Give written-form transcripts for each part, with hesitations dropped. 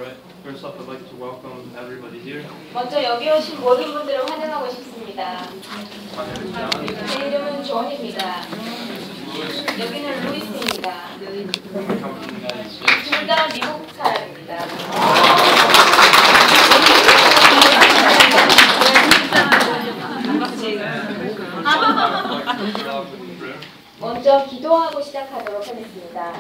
Alright, first off I'd like to welcome everybody here. 먼저 여기 오신 모든 분들을 환영하고 싶습니다. My name is John. 제 이름은 존입니다. This is Louis. 여기는 루이스입니다. We come from the United States. 둘 다 미국 사람입니다. I'd like to start off with prayer. 먼저 기도하고 시작하도록 하겠습니다.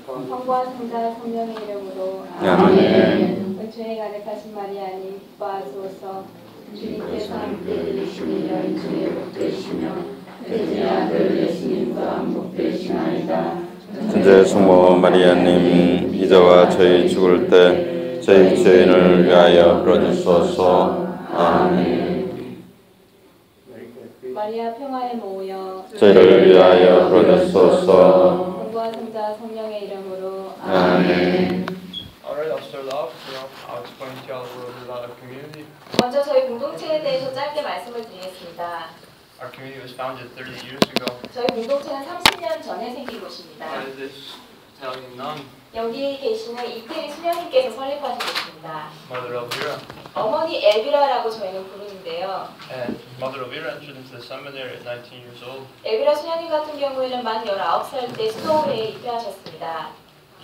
성부와 성자 성령의 이름으로 아멘. 은총에 가득하신 마리아님 기뻐하소서. 주님께서 함께 계시니 여인중에 복되시며 그의 아들 예수님 또한 복되시나이다. 천재 성모 마리아님, 이제와 저희 죽을 때 저희 죄인을 위하여 빌어주소서. 아멘. 마리아 평화에 모여 저희를 위하여 빌어주소서. 성부와 성자 성령의 이름으로 아멘. Alright, I'll start off. I'll explain to you all a little bit about our community. 먼저 저희 공동체에 대해서 짧게 말씀을 드리겠습니다. Our community was founded 30 years ago 저희 공동체는 30년 전에 생긴 곳입니다. by this Italian nun, 여기 계시는 이태리 수녀님께서 설립하신 곳입니다. Mother Elvira. 어머니 엘비라라고 저희는 부르는데요. And Mother Elvira entered into the seminary at 19 years old. 엘비라 수녀님 같은 경우에는 만 19살 때 수도회에 입회하셨습니다.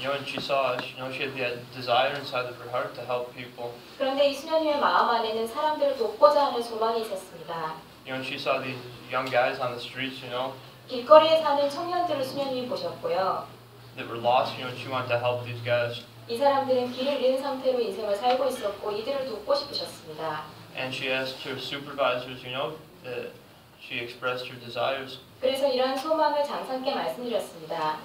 And she saw, she had the desire inside of her heart to help people. 그런데 이 수녀님의 마음 안에는 사람들을 돕고자 하는 소망이 있었습니다. She saw these young guys on the streets, 길거리에 사는 청년들을 수녀님이 보셨고요. that were lost, she wanted to help these guys. 이 사람들은 길을 잃은 상태로 인생을 살고 있었고 이들을 돕고 싶으셨습니다. And she asked her supervisors, that she expressed her desires. 그래서 이러한 소망을 장사께 말씀드렸습니다.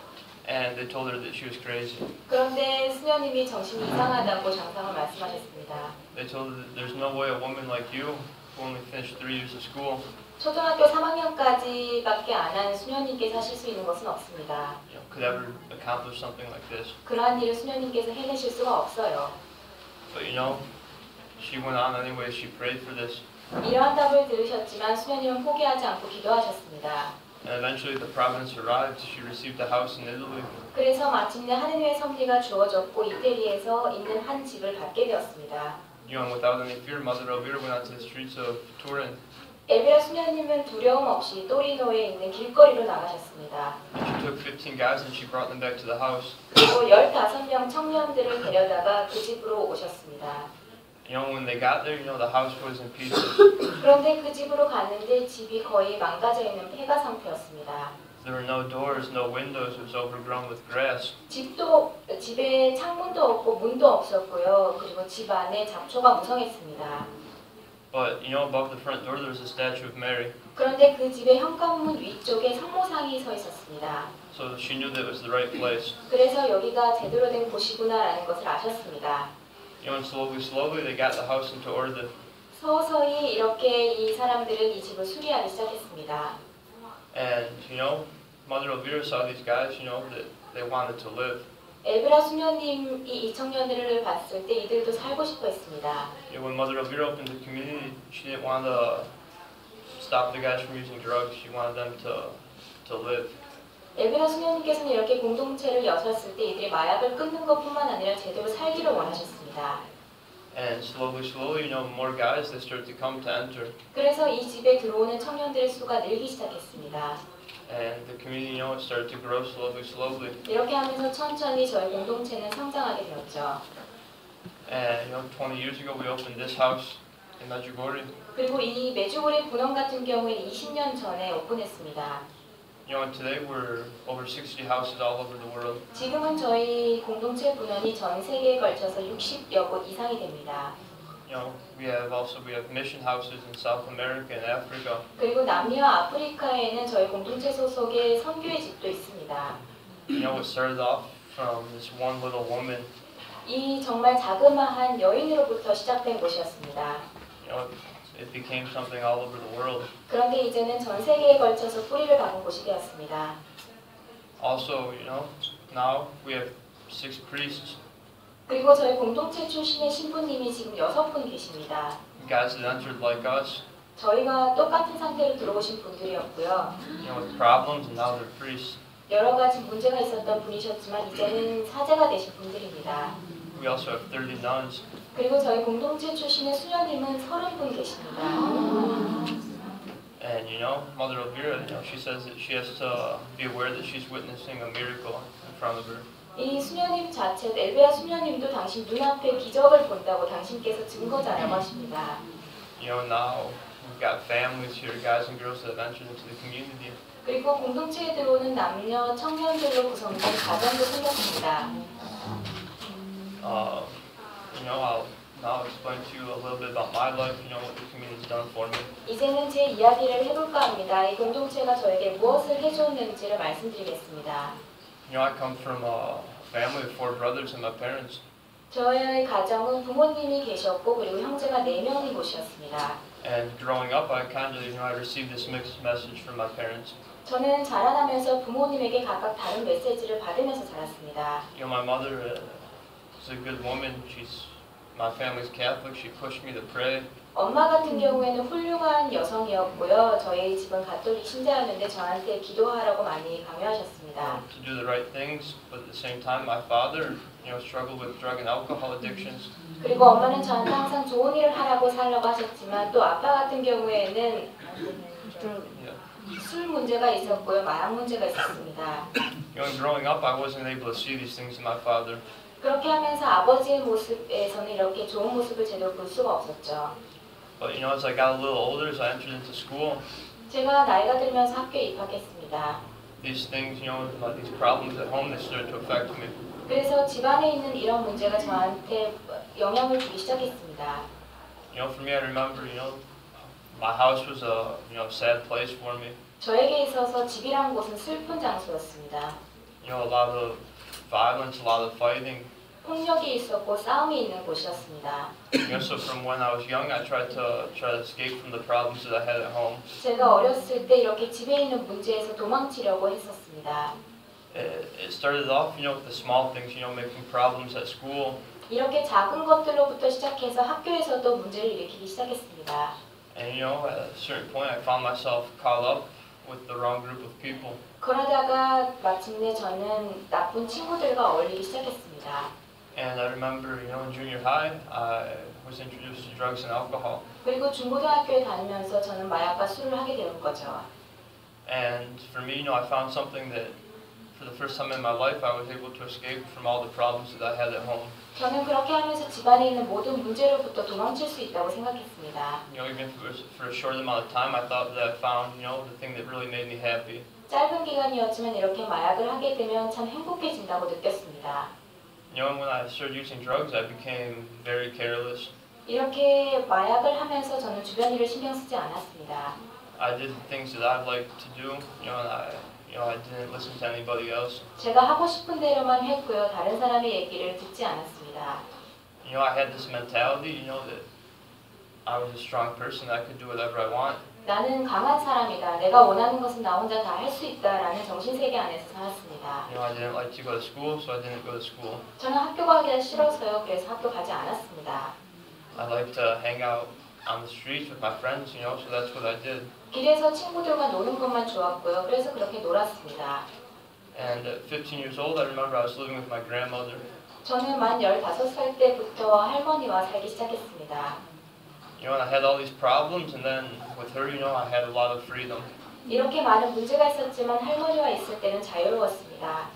And they told her that she was crazy. 그런데 수녀님이 정신이 이상하다고 장상을 말씀하셨습니다. They told her that there's no way a woman like you, who only finished 3 years of school, 초등학교 3학년까지밖에 안 한 수녀님께서 하실 수 있는 것은 없습니다. could ever accomplish something like this. 그러한 일을 수녀님께서 해내실 수가 없어요. But she went on anyway. She prayed for this. 이러한 답을 들으셨지만 수녀님은 포기하지 않고 기도하셨습니다. And eventually the providence arrived. She received a house in Italy. 그래서 마침내 하느님의 섭리가 주어졌고 이태리에서 있는 한 집을 받게 되었습니다. Without any fear, Mother Elvira went out to the streets of Turin. 엘비라 수녀님은 두려움 없이 또리노에 있는 길거리로 나가셨습니다. And she took 15 guys and she brought them back to the house. 그리고 15명 청년들을 데려다가 그 집으로 오셨습니다. When they got there, the house was in pieces. 그런데 그 집으로 갔는데 집이 거의 망가져 있는 폐가 상태였습니다. There were no doors, no windows. It was overgrown with grass. 집에 창문도 없고 문도 없었고요. 그리고 집 안에 잡초가 무성했습니다. But above the front door there was a statue of Mary. 그런데 그 집의 현관문 위쪽에 성모상이 서 있었습니다. So she knew that it was the right place. 그래서 여기가 제대로 된 곳이구나라는 것을 아셨습니다. And slowly they got the house into order. 서서히 이렇게 이 사람들은 이 집을 수리하기 시작했습니다. And Mother Elvira saw these guys, that they wanted to live. 엘비라 수녀님이 이 청년들을 봤을 때 이들도 살고 싶어 했습니다. When Mother Elvira opened the community, she didn't want to stop the guys from using drugs. She wanted them to live. 엘비라 수녀님께서는 이렇게 공동체를 여셨을 때 이들이 마약을 끊는 것뿐만 아니라 제대로 살기를 원하셨습니다. And slowly, more guys they started to come to enter. 그래서 이 집에 들어오는 청년들의 수가 늘기 시작했습니다. And the community, started to grow slowly. 이렇게 하면서 천천히 저희 공동체는 성장하게 되었죠. And 20 years ago we opened this house in Medjugorje. 그리고 이 메주고리 분원 같은 경우에는 20년 전에 오픈했습니다. And today we're over 60 houses all over the world. 지금은 저희 공동체 분원이 전 세계에 걸쳐서 60여 곳 이상이 됩니다. We have mission houses in South America and Africa. 그리고 남미와 아프리카에는 저희 공동체 소속의 선교의 집도 있습니다. It started off from this one little woman. 이 정말 자그마한 여인으로부터 시작된 곳이었습니다. It became something all over the world. 그런데 이제는 전 세계에 걸쳐서 뿌리를 박은 곳이 되었습니다. Also, now we have 6 priests. 그리고 저희 공동체 출신의 신부님이 지금 6분 계십니다. Guys that entered like us. 저희가 똑같은 상태로 들어오신 분들이었고요. With problems, and now they're priests. 여러 가지 문제가 있었던 분이셨지만 이제는 사제가 되신 분들입니다. We we also have 30 nuns. 그리고 저희 공동체 출신의 수녀님은 30분 계십니다. And you know, Mother Elvira, you know, she says that she has to be aware that she's witnessing a miracle in front of her. 이 수녀님 자체, 엘베아 수녀님도 당신 눈앞에 기적을 본다고 당신께서 증거자라고 하십니다. You know, now we've got families here, guys and girls that have entered into the community. 그리고 공동체에 들어오는 남녀, 청년들로 구성된 가정도 생겼습니다. You know, I'll now explain to you a little bit about my life, you know, what the community's done for me. 이제는 제 이야기를 해볼까 합니다. 이 공동체가 저에게 무엇을 해줬는지를 말씀드리겠습니다. You know, I come from a family of 4 brothers and my parents. 저의 가정은 부모님이 계셨고 그리고 형제가 4명이 모셨습니다. And growing up, I kind of, you know, I received this mixed message from my parents. 저는 자라나면서 부모님에게 각각 다른 메시지를 받으면서 자랐습니다. You know, my mother is a good woman. My family's Catholic. She pushed me to pray. 엄마 같은 경우에는 훌륭한 여성이었고요. 저희 집은 가톨릭 신자였는데 저한테 기도하라고 많이 강요하셨습니다. To do the right things, but at the same time, my father, you know, struggled with drug and alcohol addictions. 그리고 엄마는 저한테 항상 좋은 일을 하라고 살라고 하셨지만 또 아빠 같은 경우에는 Yeah. 술 문제가 있었고요. 마약 문제가 있었습니다. You know, growing up, I wasn't able to see these things in my father. 그렇게 하면서 아버지의 모습에서는 이렇게 좋은 모습을 제대로 볼 수가 없었죠. But you know, as I got a little older, as I entered into school, 제가 나이가 들면서 학교에 입학했습니다. these things, you know, like these problems at home, they started to affect me. 그래서 집안에 있는 이런 문제가 저한테 영향을 주기 시작했습니다. You know, for me, I remember, you know, my house was a, you know, sad place for me. 저에게 있어서 집이란 곳은 슬픈 장소였습니다. You know, a lot of violence, a lot of fighting. 폭력이 있었고 싸움이 있는 곳이었습니다. You know, so from when I was young, I tried to escape from the problems that I had at home. 제가 어렸을 때 이렇게 집에 있는 문제에서 도망치려고 했었습니다. It started off, you know, with the small things, you know, making problems at school. 이렇게 작은 것들로부터 시작해서 학교에서도 문제를 일으키기 시작했습니다. And you know, at a certain point, I found myself caught up with the wrong group of people. 그러다가 마침내 저는 나쁜 친구들과 어울리기 시작했습니다. And I remember, you know, in junior high, I was introduced to drugs and alcohol. 그리고 중고등학교에 다니면서 저는 마약과 술을 하게 되는 거죠. And for me, you know, I found something that, for the first time in my life, I was able to escape from all the problems that I had at home. 저는 그렇게 하면서 집안에 있는 모든 문제로부터 도망칠 수 있다고 생각했습니다. You know, even if it was for a short amount of time, I thought that I found, you know, the thing that really made me happy. 짧은 기간이었지만 이렇게 마약을 하게 되면 참 행복해진다고 느꼈습니다. You know, when I started using drugs, I became very careless. 이렇게 마약을 하면서 저는 주변 일을 신경 쓰지 않았습니다. I did the things that I liked to do, you know, and I didn't listen to anybody else. 제가 하고 싶은 대로만 했고요. 다른 사람의 얘기를 듣지 않았습니다. You know, I had this mentality, you know, that I was a strong person, I could do whatever I want. 나는 강한 사람이다. 내가 원하는 것은 나 혼자 다 할 수 있다라는 정신세계 안에서 살았습니다. You know, I didn't like to go to school, so I didn't go to school. 저는 학교 가기가 싫어서요. 그래서 학교 가지 않았습니다. I liked to hang out on the streets with my friends, you know, so that's what I did. 길에서 친구들과 노는 것만 좋았고요. 그래서 그렇게 놀았습니다. And at 15 years old, I remember I was living with my grandmother. 저는 만 15살 때부터 할머니와 살기 시작했습니다. You know, and I had all these problems, and then with her, you know, I had a lot of freedom. 이렇게 많은 문제가 있었지만 할머니와 있을 때는 자유로웠습니다.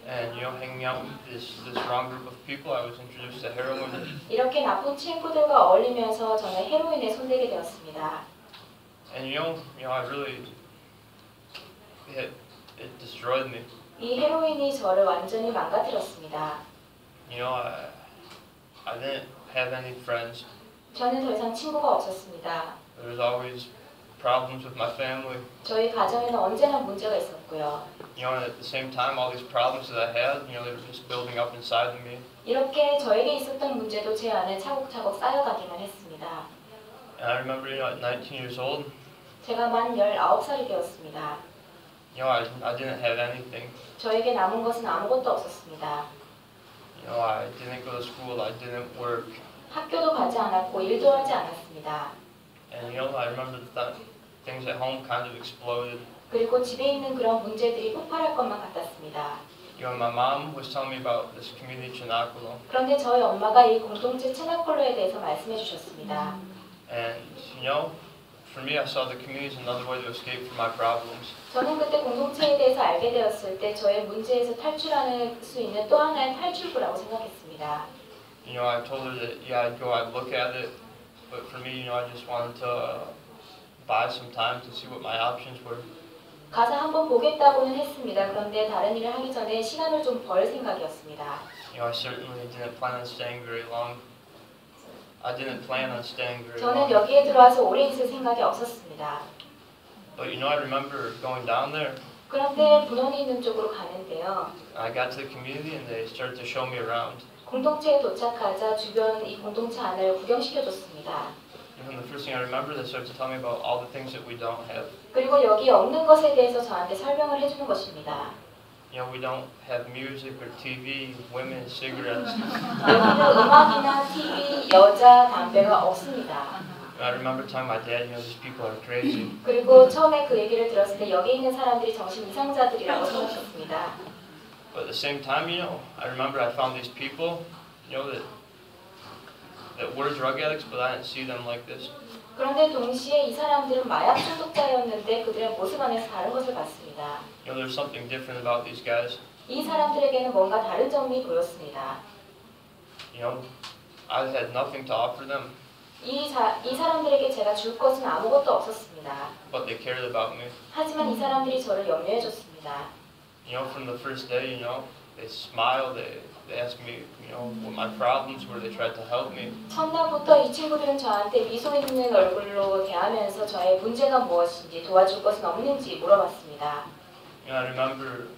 And you know, hanging out with this wrong group of people, I was introduced to heroin. 이렇게 나쁜 친구들과 어울리면서 저는 헤로인에 손대게 되었습니다. And you know, I really it destroyed me. 이 헤로인이 저를 완전히 망가뜨렸습니다. You know, I didn't have any friends. 저는 더 이상 친구가 없었습니다. There was always problems with my family. 저희 가정에는 언제나 문제가 있었고요. You know, and at the same time, all these problems that I had, you know, they were just building up inside of me. 이렇게 저에게 있었던 문제도 제 안에 차곡차곡 쌓여가기만 했습니다. And I remember, you know, at 19 years old, 제가 만 19살이 되었습니다. you know, I didn't have anything. 저에게 남은 것은 아무것도 없었습니다. You know, I didn't go to school, I didn't work. 학교도 가지 않았고 일도 하지 않았습니다. And you know, I remember that things at home kind of exploded. 그리고 집에 있는 그런 문제들이 폭발할 것만 같았습니다. You know, my mom was telling me about this community Chinakulo, 그런데 저희 엄마가 이 공동체 체나콜로에 대해서 말씀해 주셨습니다. and you know, for me, I saw the community as another way to escape from my problems. 저는 그때 공동체에 대해서 알게 되었을 때 저의 문제에서 탈출할 수 있는 또 하나의 탈출구라고 생각했습니다. You know, I told her that yeah, I'd go, I'd look at it, but for me, you know, I just wanted to buy some time to see what my options were. 가서 한번 보겠다고는 했습니다. 그런데 다른 일을 하기 전에 시간을 좀 벌 생각이었습니다. You know, I certainly didn't plan on staying very long. I didn't plan on staying very 저는 long. 여기에 들어와서 오래 있을 생각이 없었습니다. But you know, I remember going down there. 그런데 분원이 있는 쪽으로 가는데요. I got to the community and they started to show me around. 공동체에 도착하자 주변 이 공동체 안을 구경시켜줬습니다. And the first thing I remember, they started to tell me about all the things that we don't have. 그리고 여기 없는 것에 대해서 저한테 설명을 해주는 것입니다. You know, we don't have music or TV, women, cigarettes. 여기는 음악이나 TV, 여자, 담배가 없습니다. I remember telling my dad, you know, these people are crazy. 그리고 처음에 그 얘기를 들었을 때 여기 있는 사람들이 정신 이상자들이라고 생각했습니다. But at the same time, you know, I remember I found these people, you know, that were drug addicts, but I didn't see them like this. 그런데 동시에 이 사람들은 마약 중독자였는데 그들의 모습 안에서 다른 것을 봤습니다. You know, there's something different about these guys. 이 사람들에게는 뭔가 다른 점이 보였습니다. You know, I had nothing to offer them, 이 사람들에게 제가 줄 것은 아무것도 없었습니다. but they cared about me. 하지만 이 사람들이 저를 염려해줬습니다. You know, from the first day, you know, they smiled, they asked me, you know, what my problems were, they tried to help me. 첫날부터 이 친구들은 저한테 미소 있는 얼굴로 대하면서 저의 문제가 무엇인지 도와줄 것은 없는지 물어봤습니다. You know, I remember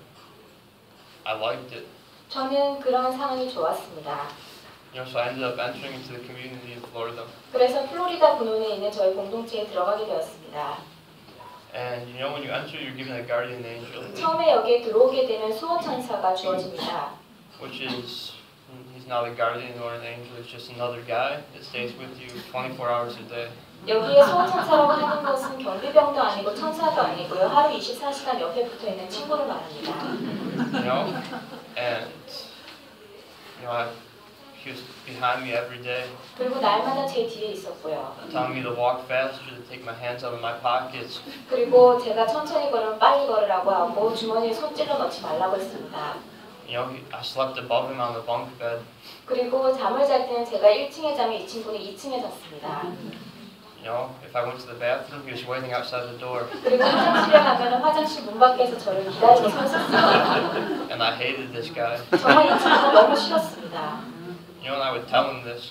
I liked it. 저는 그런 상황이 좋았습니다. You know, so I ended up entering into the community in Florida. 그래서 플로리다 분원에 있는 저희 공동체에 들어가게 되었습니다. And you know, when you enter, you're given a guardian angel, 처음에 여기에 들어오게 되면 수호천사가 주어집니다. which is, he's not a guardian or an angel, it's just another guy that stays with you 24 hours a day. 여기에 수호천사라고 하는 것은 경비병도 아니고 천사도 아니고요. 하루 24시간 옆에 붙어있는 친구를 말합니다. You know, and you know, he was behind me every day, 그리고 날마다 제 뒤에 있었고요. telling me to walk faster, to take my hands out of my pockets. 그리고 제가 천천히 걸으면 빨리 걸으라고 하고 주머니에 손질러 넣지 말라고 했습니다. You know, I slept above him on the bunk bed. 그리고 잠을 잘 때는 제가 1층에 자면 이 친구는 2층에 잤습니다. You know, if I went to the bathroom, he was waiting outside the door. 그리고 화장실에 가면 화장실 문 밖에서 저를 기다리고 서 있었어요. And I hated this guy. 정말 이 친구가 너무 싫었습니다. You know, and I would tell him this.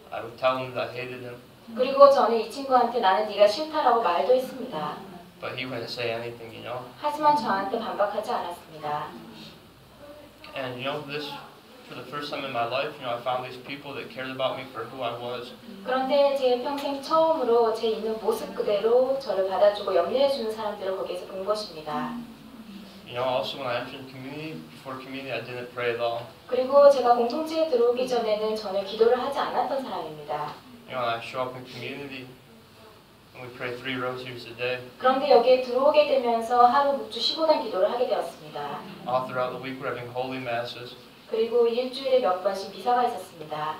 I would tell him that I hated him, 그리고 저는 이 친구한테 나는 네가 싫다라고 말도 했습니다. but he wouldn't say anything, you know. 하지만 저한테 반박하지 않았습니다. And you know, this, for the first time in my life, you know, I found these people that cared about me for who I was. 그런데 제 평생 처음으로 제 있는 모습 그대로 저를 받아주고 염려해주는 사람들을 거기에서 본 것입니다. You know, also when I entered community, before community, I didn't pray at all. 그리고 제가 공동체에 들어오기 전에는 전혀 기도를 하지 않았던 사람입니다. You know, I show up in community, and we pray 3 rosaries a day. 그런데 여기에 들어오게 되면서 하루 묵주 15단 기도를 하게 되었습니다. All throughout the week, we're having holy masses. 그리고 일주일에 몇 번씩 미사가 있었습니다.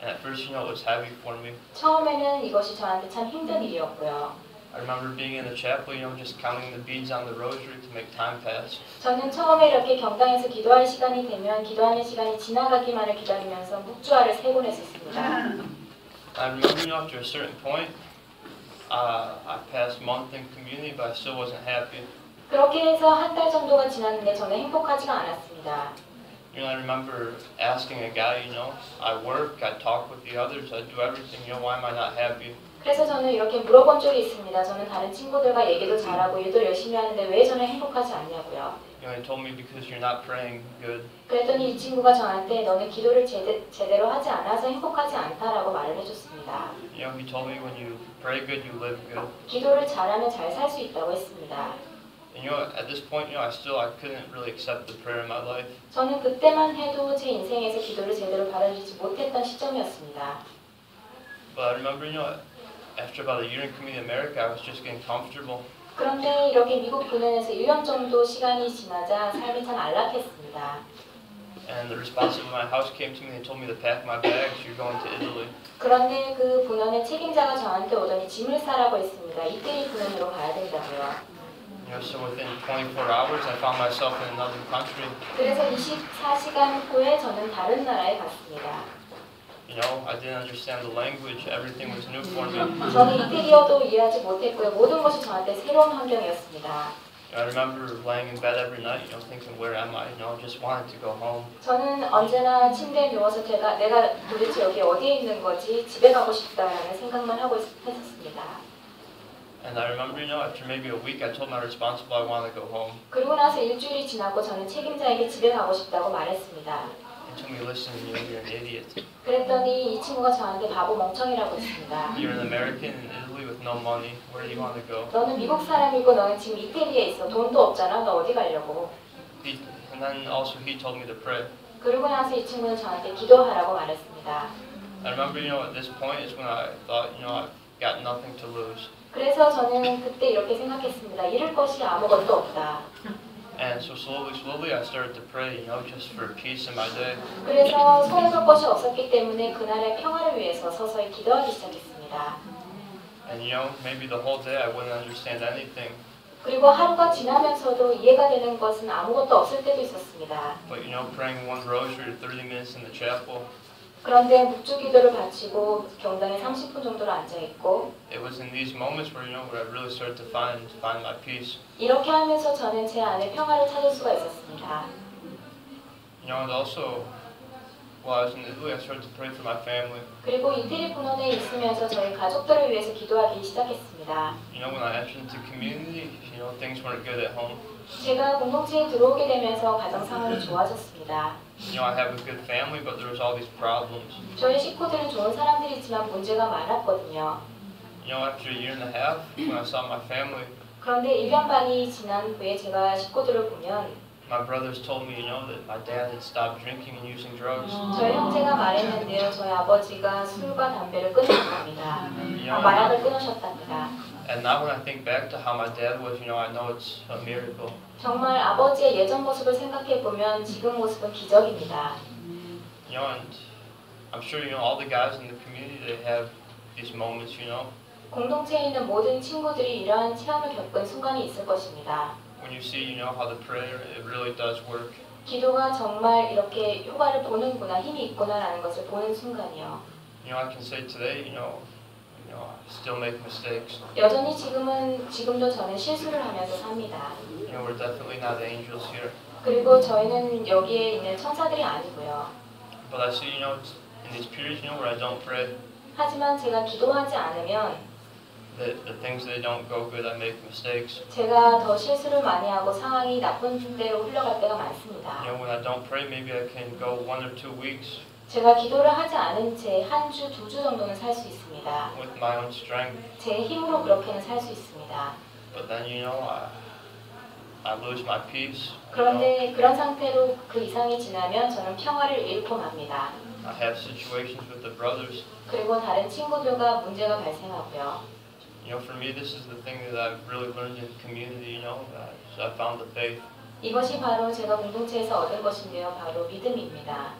And at first, you know, it was heavy for me. 처음에는 이것이 저한테 참 힘든 일이었고요. I remember being in the chapel, you know, just counting the beads on the rosary to make time pass. 저는 처음에 이렇게 경당에서 기도할 시간이 되면 기도하는 시간이 지나가기만을 기다리면서 묵주화를 세곤 했었습니다. I remember, you know, after a certain point, I passed month in community, but I still wasn't happy. 그렇게 해서 한 달 정도가 지났는데 저는 행복하지가 않았습니다. You know, I remember asking a guy, you know, I work, I talk with the others, I do everything, you know, why am I not happy? 그래서 저는 이렇게 물어본 적이 있습니다. 저는 다른 친구들과 얘기도 잘하고 일도 열심히 하는데 왜 저는 행복하지 않냐고요. You know, he told me because you're not praying good. 그랬더니 이 친구가 저한테 너는 기도를 제대로 하지 않아서 행복하지 않다라고 말을 해줬습니다. You know, he told me when you pray good, you live good. 기도를 잘하면 잘 살 수 있다고 했습니다. And you know, at this point, you know, I couldn't really accept the prayer in my life. 저는 그때만 해도 제 인생에서 기도를 제대로 받아들이지 못했던 시점이었습니다. But I remember, you know, after about a year in Community America, I was just getting comfortable. 그런데 이렇게 미국 보내면서 1년 정도 시간이 지나자 삶이 참 안락했습니다. And the responsible of my house came to me and told me to pack my bags. You're going to Italy. 그런데 그 분원의 책임자가 저한테 오더니 짐을 싸라고 했습니다. 이태리 분원으로 가야 된다고요. You know, so within 24 hours, I found myself in another country. 그래서 24시간 후에 저는 다른 나라에 갔습니다. You know, I didn't understand the language. Everything was new for me. 저는 이태리어도 이해하지 못했고요. 모든 것이 저한테 새로운 환경이었습니다. I remember laying in bed every night, thinking, where am I? Just wanted to go home. 저는 언제나 침대에 누워서 내가 도대체 여기 어디에 있는 거지? 집에 가고 싶다라는 생각만 하고 했었습니다. And I remember, after maybe a week, I told my responsible I want to go home. 그리고 나서 일주일이 지나고 저는 책임자에게 집에 가고 싶다고 말했습니다. He told me, listen, you're an idiot. 그랬더니 이 친구가 저한테 바보 멍청이라고 했습니다. You're an American in Italy with no money. Where do you want to go? 너는 미국 사람이고 너는 지금 이태리에 있어. 돈도 없잖아. 너 어디 가려고? And then also he told me to pray. 그리고 나서 이 친구는 저한테 기도하라고 말했습니다. I remember, at this point is when I thought, I've got nothing to lose. 그래서 저는 그때 이렇게 생각했습니다. 잃을 것이 아무것도 없다. And so slowly I started to pray, just for peace in my day. 그래서 손에 설 것이 없었기 때문에 그날의 평화를 위해서 서서히 기도하기 시작했습니다. And maybe the whole day I wouldn't understand anything. 그리고 하루가 지나면서도 이해가 되는 것은 아무것도 없을 때도 있었습니다. But praying one rosary 30 minutes in the chapel. 그런데 묵주 기도를 바치고 경당에 30분 정도로 앉아 있고 It was in these moments where where I really started to find my peace. 이렇게 하면서 저는 제 안에 평화를 찾을 수가 있었습니다. And also while I was in Italy, I started to pray for my family. 그리고 이태리 분원에 있으면서 저희 가족들을 위해서 기도하기 시작했습니다. When I entered into community, things weren't good at home. 제가 공동체에 들어오게 되면서 가정 상황이 좋아졌습니다. I have a good family, but there was all these problems. 저희 식구들은 좋은 사람들이지만 문제가 많았거든요. After a year and a half, when I saw my family, 그런데 1년 반이 지난 후에 제가 식구들을 보면 my brothers told me, that my dad had stopped drinking and using drugs. 저희 형제가 말했는데요. 저희 아버지가 술과 담배를 끊으셨답니다. 마약을 끊으셨답니다. And now when I think back to how my dad was, I know it's a miracle. 정말 아버지의 예전 모습을 생각해 보면 지금 모습은 기적입니다. And I'm sure all the guys in the community they have these moments, 공동체에 있는 모든 친구들이 이러한 체험을 겪은 순간이 있을 것입니다. When you see, how the prayer it really does work. 기도가 정말 이렇게 효과를 보는구나, 힘이 있구나라는 것을 보는 순간이요. I can say today, I still make mistakes. 여전히 지금도 저는 실수를 하면서 삽니다. We're definitely not angels here. 그리고 저희는 여기에 있는 천사들이 아니고요. But I see, in these periods, where I don't pray, 하지만 제가 기도하지 않으면 the things that don't go good, I make mistakes. 제가 더 실수를 많이 하고 상황이 나쁜 데로 흘러갈 때가 많습니다. When I don't pray, maybe I can go 1 or 2 weeks. 제가 기도를 하지 않은 채 한 주, 2주 정도는 살 수 있습니다. With my own strength. 제 힘으로 그렇게는 살 수 있습니다. But then, I lose my peace. 그런데 그런 상태로 그 이상이 지나면 저는 평화를 잃고 맙니다. I have situations with the brothers. 그리고 다른 친구들과 문제가 발생하고요. For me, this is the thing that I've really learned in community. So I found the faith. 이것이 바로 제가 공동체에서 얻은 것인데요, 바로 믿음입니다.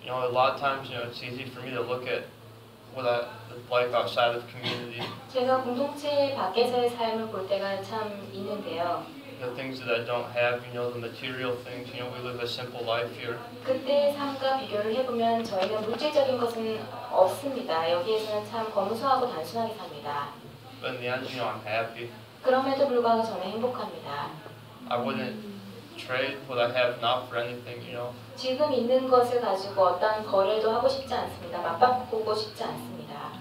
A lot of times, it's easy for me to look at what I like outside of community. 제가 공동체 밖에서의 삶을 볼 때가 참 있는데요. The things that I don't have, the material things. We live a simple life here. 그때의 삶과 비교를 해보면 저희는 물질적인 것은 없습니다. 여기에서는 참 검소하고 단순하게 삽니다. But in the end, I'm happy. 그럼에도 불구하고 저는 행복합니다. I wouldn't trade what I have now for anything. 지금 있는 것을 가지고 어떤 거래도 하고 싶지 않습니다. 맞바꾸고 싶지 않습니다.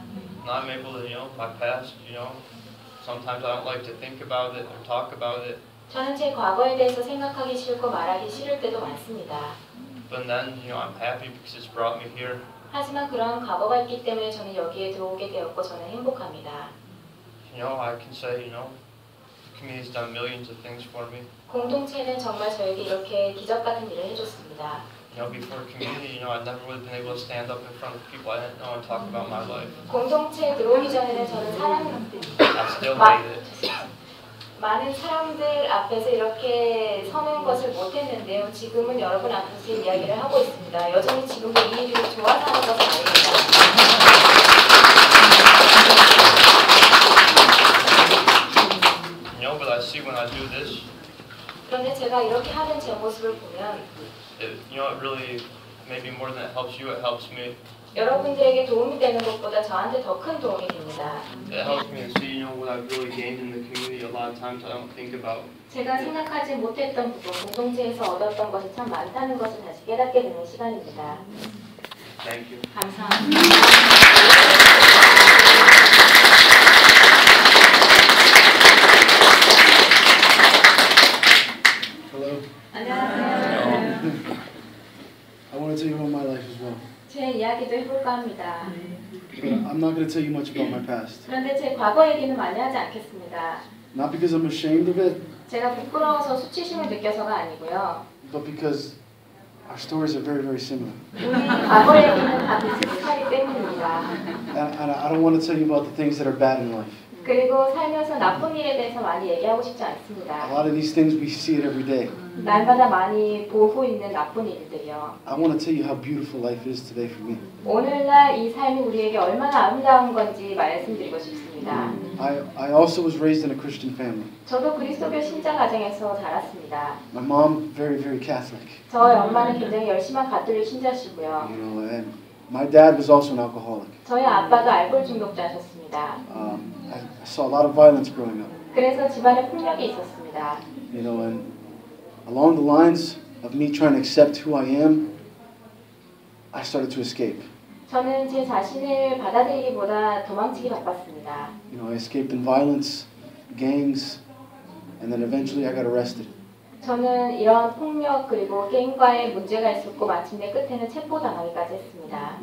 And I'm able to, my past. Sometimes I don't like to think about it or talk about it. 저는 제 과거에 대해서 생각하기 싫고 말하기 싫을 때도 많습니다. But then, I'm happy because it's brought me here. 하지만 그러한 과거가 있기 때문에 저는 여기에 들어오게 되었고 저는 행복합니다. I can say, the community's done millions of things for me. 공동체는 정말 저에게 이렇게 기적 같은 일을 해줬습니다. before community, I never would have been able to stand up in front of people I didn't know and talk about my life. 공동체에 들어오기 전에는 저는 I still made it. 많은 사람들 앞에서 이렇게 서는 것을 못했는데요. 지금은 여러분 앞에서 이야기를 하고 있습니다. 여전히 지금도 이 일을 좋아서 하는 것은 아닙니다. But I see when I do this, 그런데 제가 이렇게 하는 제 모습을 보면 it really, maybe more than it helps you, it helps me. 여러분들에게 도움이 되는 것보다 저한테 더 큰 도움이 됩니다. It helps me to see, what I've really gained in the community. A lot of times I don't think about. 제가 생각하지 못했던 부분, 공동체에서 얻었던 것이 참 많다는 것을 다시 깨닫게 되는 시간입니다. Thank you. 감사합니다. Hello. 안녕하세요. I want to tell you about my life as well. 제 이야기도 해볼까 합니다. But I'm not going to tell you much about my past. 그런데 제 과거 얘기는 많이 하지 않겠습니다. Not because I'm ashamed of it, 제가 부끄러워서 수치심을 느껴서가 아니고요. but because our stories are very, very similar. 우리 과거 얘기는 다 비슷하기 때문입니다. And I don't want to tell you about the things that are bad in life. 그리고 살면서 나쁜 일에 대해서 많이 얘기하고 싶지 A 않습니다. lot of these things, we see it every day. 날마다 많이 보고 있는 나쁜 일들이요. I want to tell you how beautiful life is today for me. 오늘날 이 삶이 우리에게 얼마나 아름다운 건지 말씀드리고 싶습니다. I also was raised in a Christian family. 저도 그리스도교 신자 가정에서 자랐습니다. My mom, very, very Catholic. 저희 엄마는 굉장히 열심한 가톨릭 신자시고요. And my dad was also an alcoholic. 저희 아빠도 알코올 중독자셨습니다. I saw a lot of violence growing up. 그래서 집안에 폭력이 있었습니다. And along the lines of me trying to accept who I am, I started to escape. 저는 제 자신을 받아들이기보다 도망치기 바빴습니다. I escaped in violence, gangs, and then eventually I got arrested. 저는 이런 폭력 그리고 게임과의 문제가 있었고 마침내 끝에는 체포당하기까지 했습니다.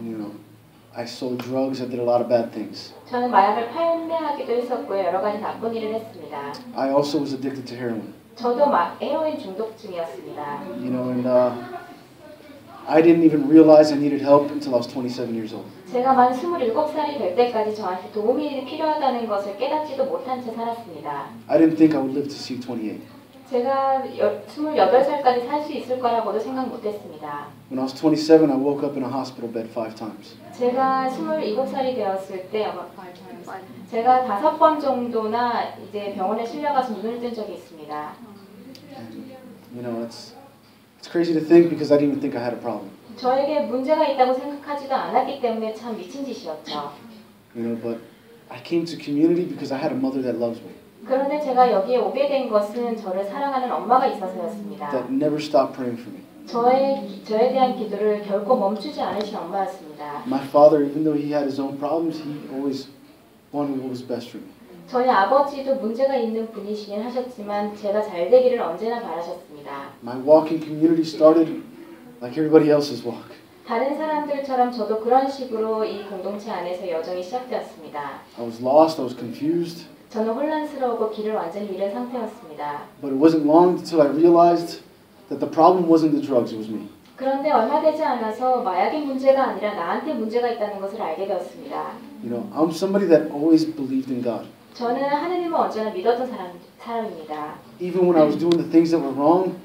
I sold drugs, I did a lot of bad things. 저는 마약을 판매하기도 했었고요. 여러 가지 나쁜 일을 했습니다. I also was addicted to heroin. 저도 헤로인 중독증이었습니다. And I didn't even realize I needed help until I was 27 years old. 제가 만 27살이 될 때까지 저한테 도움이 필요하다는 것을 깨닫지도 못한 채 살았습니다. I didn't think I would live to see 28. 제가 28살까지 살 수 있을 거라고도 생각 못했습니다. When I was 27, I woke up in a hospital bed 5 times. 제가 27살이 되었을 때 제가 5번 정도나 이제 병원에 실려가서 눈을 뜬 적이 있습니다. And, it's crazy to think because I didn't even think I had a problem. 저에게 문제가 있다고 생각하지도 않았기 때문에 참 미친 짓이었죠. But I came to community because I had a mother that loves me. 그런데 제가 여기에 오게 된 것은 저를 사랑하는 엄마가 있어서였습니다. That never stopped praying for me. 저에 대한 기도를 결코 멈추지 않으신 엄마였습니다. My father, even though he had his own problems, he always wanted what was best for me. 저희 아버지도 문제가 있는 분이시긴 하셨지만 제가 잘 되기를 언제나 바라셨습니다. My walk in community started like everybody else's walk. 다른 사람들처럼 저도 그런 식으로 이 공동체 안에서 여정이 시작되었습니다. I was lost, I was confused. 저는 혼란스러우고 길을 완전히 잃은 상태였습니다. But it wasn't long until I realized that the problem wasn't the drugs, it was me. 그런데 얼마 되지 않아서 마약의 문제가 아니라 나한테 문제가 있다는 것을 알게 되었습니다. I'm somebody that always believed in God. 저는 하느님을 언제나 믿었던 사람입니다. Even when I was doing the things that were wrong,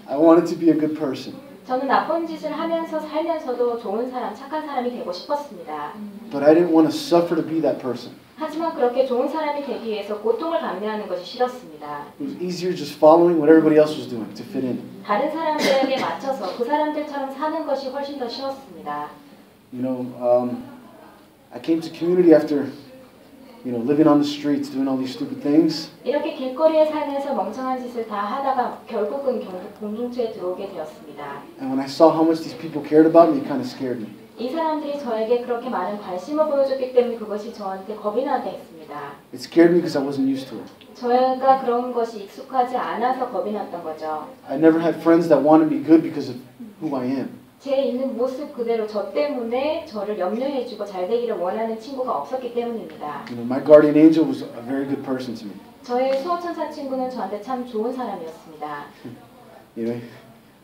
I wanted to be a good person. 저는 나쁜 짓을 하면서 살면서도 좋은 사람, 착한 사람이 되고 싶었습니다. But I didn't want to suffer to be that person. 하지만 그렇게 좋은 사람이 되기 위해서 고통을 감내하는 것이 싫었습니다. It was easier just following what everybody else was doing to fit in. 다른 사람들에게 맞춰서 그 사람들처럼 사는 것이 훨씬 더 쉬웠습니다. I came to community after, living on the streets, doing all these stupid things. 이렇게 길거리에 살면서 멍청한 짓을 다 하다가 결국은 공동체에 들어오게 되었습니다. And when I saw how much these people cared about me, it kind of scared me. 이 사람들이 저에게 그렇게 많은 관심을 보여줬기 때문에 그것이 저한테 겁이 나게 했습니다. It scared me because I wasn't used to it. 저희가 그런 것이 익숙하지 않아서 겁이 났던 거죠. I never had friends that wanted me good because of who I am. 제 있는 모습 그대로 저 때문에 저를 염려해주고 잘 되기를 원하는 친구가 없었기 때문입니다. My guardian angel was a very good person to me. 저의 수호천사 친구는 저한테 참 좋은 사람이었습니다.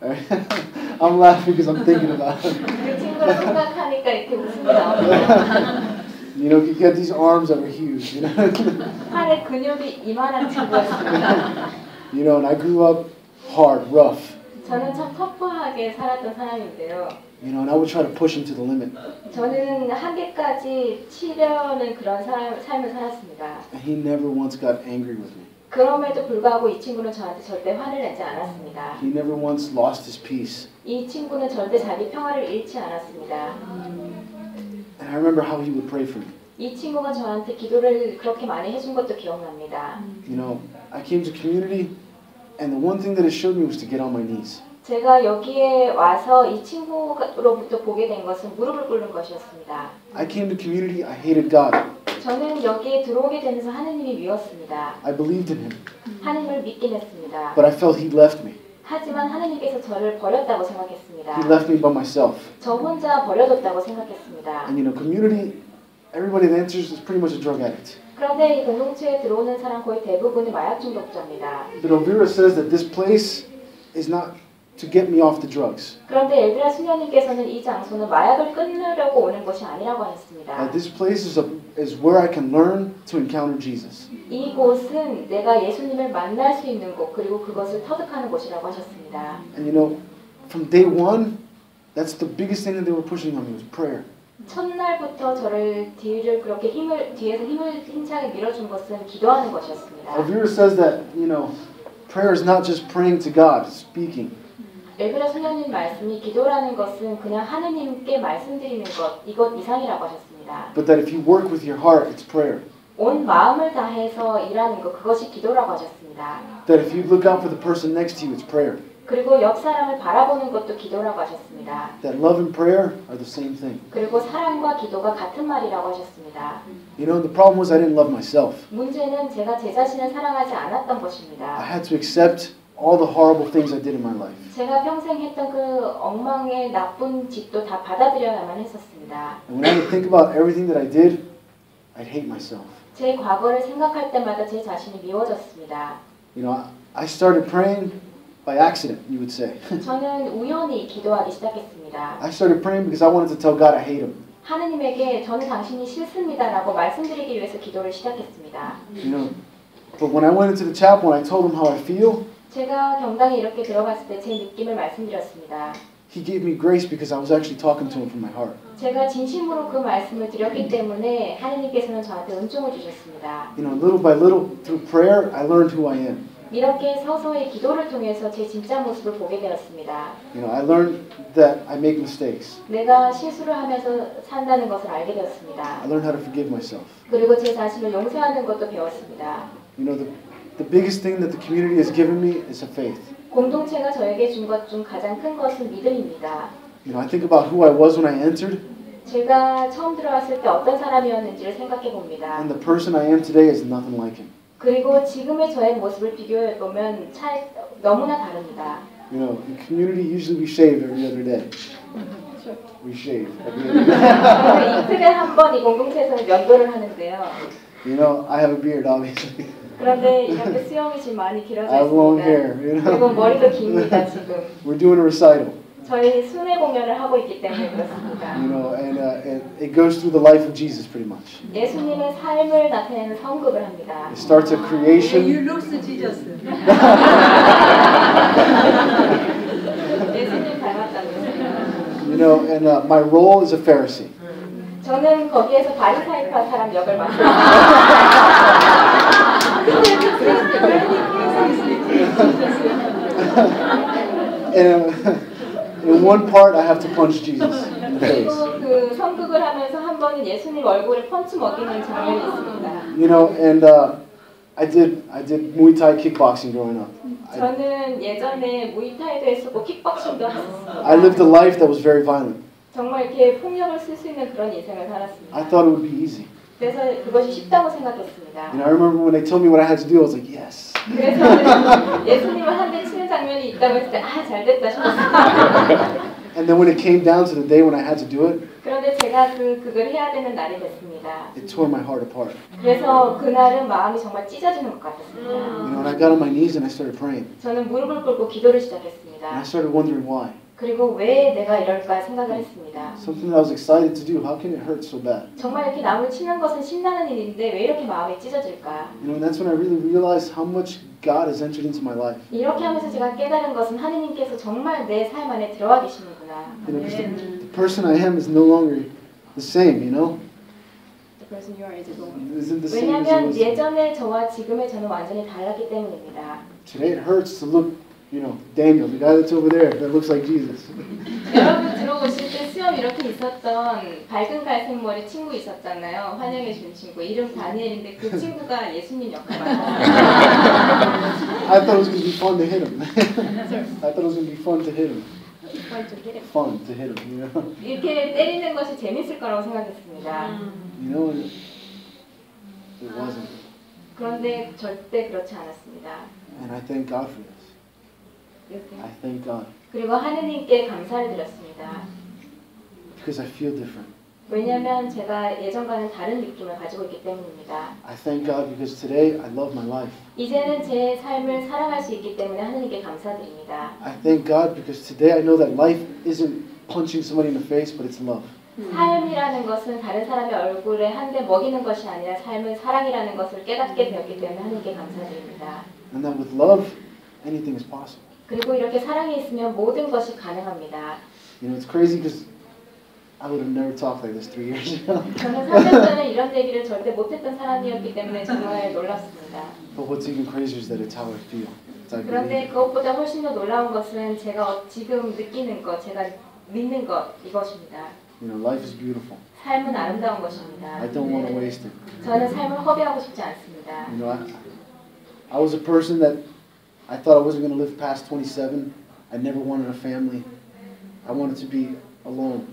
I'm laughing because I'm thinking about it. 그 친구를 생각하니까 이렇게 웃음이 나옵니다. You know, he had these arms that were huge. You know, 팔에 근육이 이만한 친구였습니다. you know, and I grew up hard, rough. 저는 참 터프하게 살았던 사람인데요. You know, and I would try to push him to the limit. 저는 한계까지 치려는 그런 삶을 살았습니다. And he never once got angry with me. 그럼에도 불구하고 이 친구는 저한테 절대 화를 내지 않았습니다. He never once lost his peace. 이 친구는 절대 자기 평화를 잃지 않았습니다. And I remember how he would pray for me. 이 친구가 저한테 기도를 그렇게 많이 해준 것도 기억납니다. You know, I came to community, and the one thing that it showed me was to get on my knees. 제가 여기에 와서 이 친구로부터 보게 된 것은 무릎을 꿇는 것이었습니다. I came to community, I hated God. 저는 여기에 들어오게 되면서 하느님이 미웠습니다. I believed in him, 하느님을 믿긴 했습니다. but I felt he left me. 하지만 하느님께서 저를 버렸다고 He 생각했습니다. left me by myself. 저 혼자 버려뒀다고 생각했습니다. And you know, community, everybody that enters is pretty much a drug addict. 그런데 이 공동체에 들어오는 사람 거의 대부분이 마약 중독자입니다. But Elvira says that this place is not to get me off the drugs. 그런데 엘비라 수녀님께서는 이 장소는 마약을 끊으려고 오는 것이 아니라고 하셨습니다. This place is where I can learn to encounter Jesus. 이곳은 내가 예수님을 만날 수 있는 곳 그리고 그것을 터득하는 곳이라고 하셨습니다. And you know, from day one, that's the biggest thing that they were pushing on me was prayer. 첫날부터 저를 그렇게 뒤에서 힘을 힘차게 밀어준 것은 기도하는 것이었습니다. Elvira says that, you know, prayer is not just praying to God, speaking. 엘비라 수녀님 말씀이 기도라는 것은 그냥 하느님께 말씀드리는 것 이것 이상이라고 하셨습니다. But that if you work with your heart, it's prayer. 온 마음을 다해서 일하는 것 그것이 기도라고 하셨습니다. That if you look out for the person next to you, it's prayer. 그리고 옆 사람을 바라보는 것도 기도라고 하셨습니다. That love and prayer are the same thing. 그리고 사랑과 기도가 같은 말이라고 하셨습니다. You know, the problem was I didn't love myself. 문제는 제가 제 자신을 사랑하지 않았던 I 것입니다. had to accept all the horrible things I did in my life. 제가 평생 했던 그 엉망의 나쁜 짓도 다 받아들여야만 했었습니다. And when I would think about everything that I did, I'd hate myself. 제 과거를 생각할 때마다 제 자신이 미워졌습니다. You know, I started praying by accident, you would say. 저는 우연히 기도하기 시작했습니다. I started praying because I wanted to tell God I hate him. 하느님에게 저는 당신이 싫습니다라고 말씀드리기 위해서 기도를 시작했습니다. You know, but when I went into the chapel and I told him how I feel, 제가 경당에 이렇게 들어갔을 때 제 느낌을 말씀드렸습니다. he gave me grace because I was actually talking to him from my heart. 제가 진심으로 그 말씀을 드렸기 때문에 하느님께서는 저한테 은총을 주셨습니다. You know, little by little through prayer, I learned who I am. 이렇게 서서히 기도를 통해서 제 진짜 모습을 보게 되었습니다. You know, I learned that I make mistakes. 내가 실수를 하면서 산다는 것을 알게 되었습니다. I learned how to forgive myself. 그리고 제 자신을 용서하는 것도 배웠습니다. You know, the biggest thing that the community has given me is a faith. 공동체가 저에게 준 것 중 가장 큰 것은 믿음입니다. You know, I think about who I was when I entered, 제가 처음 들어왔을 때 어떤 사람이었는지를 생각해 봅니다. and the person I am today is nothing like him. 그리고 지금의 저의 모습을 비교해 보면 너무나 다릅니다. You know, in community usually we shave every other day. We shave every other day. 이틀에 한 번 이 공동체에서는 면도를 하는데요. You know, I have a beard, obviously. 그런데 이렇게 수염이 지금 많이 I 길어져 have long 있습니다. hair. You 그리고 know, 머리도 깁니다 지금. we're doing a recital. 저희 순회 공연을 하고 있기 때문에 그렇습니다. You know, and it goes through the life of Jesus pretty much. 예수님의 삶을 나타내는 성극을 합니다. It starts at creation. You look Jesus. 예수님 닮았다면서요. You know, and my role is a Pharisee. 저는 거기에서 바리사이파 사람 역을 맡았습니다. And in one part, I have to punch Jesus in the face. 그리고 그 성극을 하면서 한 번은 예수님 얼굴에 펀치 먹이는 장면이 있습니다. You know, and I did Muay Thai kickboxing growing up. 저는 예전에 무이타이도 했었고 킥복싱도 했었습니다. I lived a life that was very violent. 정말 이렇게 폭력을 쓸 수 있는 그런 인생을 살았습니다. I thought it would be easy. 그래서 그것이 쉽다고 생각했습니다. You know, I remember when they told me what I had to do, I was like, yes. 그래서 예수님을 한 대 치는 장면이 있다고 했을 때 아 잘됐다 싶었습니다. And then when it came down to the day when I had to do it, 그런데 제가 그걸 해야 되는 날이 됐습니다. It tore my heart apart. 그래서 그날은 마음이 정말 찢어지는 것 같았습니다. You know, and I got on my knees and I started praying. 저는 무릎을 꿇고 기도를 And I 시작했습니다. started wondering why. 그리고 왜 내가 이럴까 생각을 했습니다. Something that I was excited to do. How can it hurt so bad? 정말 이렇게 나무를 치는 것은 신나는 일인데 왜 이렇게 마음이 찢어질까? You know, and that's when I really realized how much God has entered into my life. 이렇게 하면서 제가 깨달은 것은 하느님께서 정말 내 삶 안에 들어와 계시는구나. You know, because the person I am is no longer the same, you know? Isn't the same as it 왜냐하면 was. 예전의 저와 지금의 저는 완전히 달랐기 때문입니다. Today it hurts to look, you know, Daniel, the guy that's over there, that looks like Jesus. 여러분 들어오실 때 수염 이렇게 있었던 밝은 갈색 머리 친구 있었잖아요. 환영해 준 친구. 이름 다니엘인데 그 친구가 예수님 역할을 I thought it was going to be fun to hit him. I thought it was going to be fun to hit him. Fun to hit him, you know? 이렇게 때리는 것이 재밌을 거라고 생각했습니다. You know, and it wasn't. 그런데 절대 그렇지 않았습니다. And I thank God for this. I thank God. 그리고 하느님께 감사를 드렸습니다. Because I feel different. 왜냐하면 제가 예전과는 다른 느낌을 가지고 있기 때문입니다. I thank God because today I love my life. 이제는 제 삶을 사랑할 수 있기 때문에 하느님께 감사드립니다. I thank God because today I know that life isn't punching somebody in the face, but it's love. 삶이라는 것은 다른 사람의 얼굴에 한 대 먹이는 것이 아니라 삶은 사랑이라는 것을 깨닫게 되었기 때문에 하느님께 감사드립니다. And that with love, anything is possible. 그리고 이렇게 사랑이 있으면 모든 것이 가능합니다. You know, it's crazy because I would have never talked like this 3 years ago. 저는 3년 전에 이런 얘기를 절대 못했던 사람이었기 때문에 정말 놀랐습니다. But what's even crazier is that it's how I feel. It's how I 그런데 believe. 그것보다 훨씬 더 놀라운 것은 제가 지금 느끼는 것, 제가 믿는 것 이것입니다. You know, life is beautiful. 삶은 아름다운 것입니다. I don't want to waste it. 저는 삶을 허비하고 싶지 않습니다. You know, I was a person that I thought I wasn't going to live past 27. I never wanted a family. I wanted to be alone.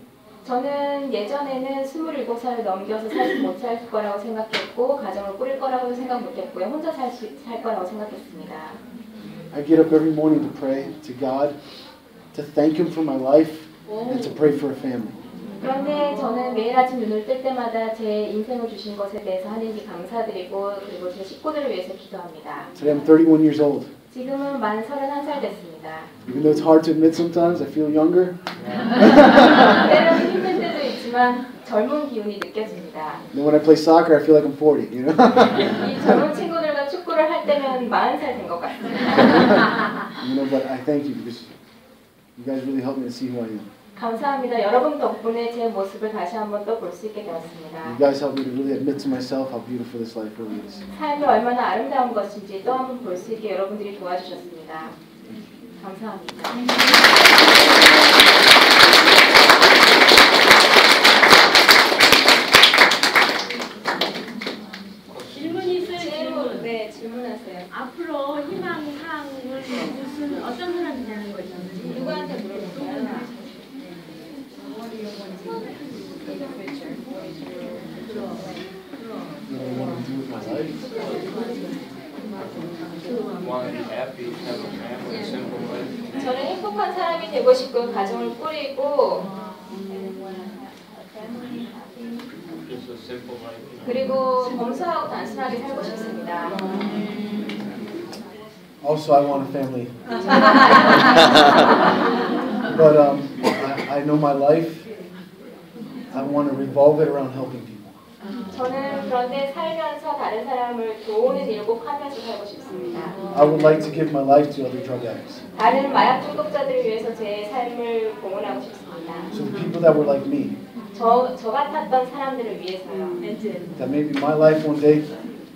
저는 예전에는 27살을 넘겨서 살지 못할 거라고 생각했고 가정을 꾸릴 거라고 생각 못했고요. 혼자 살 거라고 생각했습니다. I get up every morning to pray to God, to thank Him for my life, and to pray for a family. 그런데 저는 매일 아침 눈을 뜰 때마다 제 인생을 주신 것에 대해서 하느님께 감사드리고 그리고 제 식구들을 위해서 기도합니다. Today I'm 31 years old. 지금은 만 31살 됐습니다. Even though it's hard to admit sometimes, I feel younger. 때로는 힘든 때도 있지만 젊은 기운이 느껴집니다. Then when I play soccer, I feel like I'm 40, you know? 이 젊은 친구들과 축구를 할 때면 40살 된 것 같습니다. You know, but I thank you because you guys really helped me to see who I am. 감사합니다. 여러분 덕분에 제 모습을 다시 한번 또 볼 수 있게 되었습니다. You guys helped me to really admit to myself how beautiful this life really is. 삶이 얼마나 아름다운 것인지 또 한 번 볼 수 있게 여러분들이 도와주셨습니다. 감사합니다. 질문이 있어요. 네, 질문하세요. 앞으로 희망사항을 무슨 어떤 사람이 되는 거죠? 누구한테 물어볼까요? What I want to do with my life. Want to be happy, have a family, simple life. 저는 행복한 사람이 되고 싶고 가정을 꾸리고 Just a simple life. You know? 그리고 검소하고 단순하게 살고 싶습니다. Also, I want a family. But I know my life. I want to revolve it around helping people. 저는 그런데 살면서 다른 사람을 도우는 일을 꼭 하면서 살고 싶습니다. I would like to give my life to other drug addicts. 다른 마약 중독자들을 위해서 제 삶을 공헌하고 싶습니다. So the people that were like me, 저 같았던 사람들을 위해서요. that maybe my life one day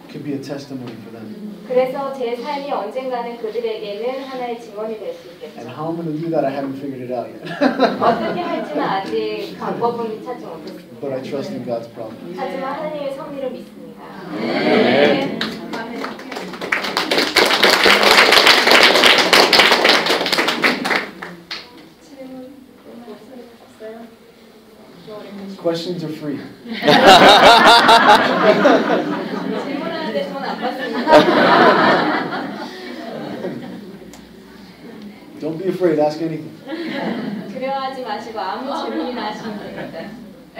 could be a testimony for them. 그래서 제 삶이 언젠가는 그들에게는 하나의 증언이 될 수 And 있겠죠. how I'm going to do that, I haven't figured it out yet. 어떻게 할지는 아직 방법은 찾지 못했습니다. But I trust in God's promise. 하지만 하나님의 섭리를 믿습니다. 네. Questions are free. 질문하는데 돈 안 받습니다. Don't be afraid, ask anything. 두려워하지 마시고 아무 질문이나 하시면 됩니다.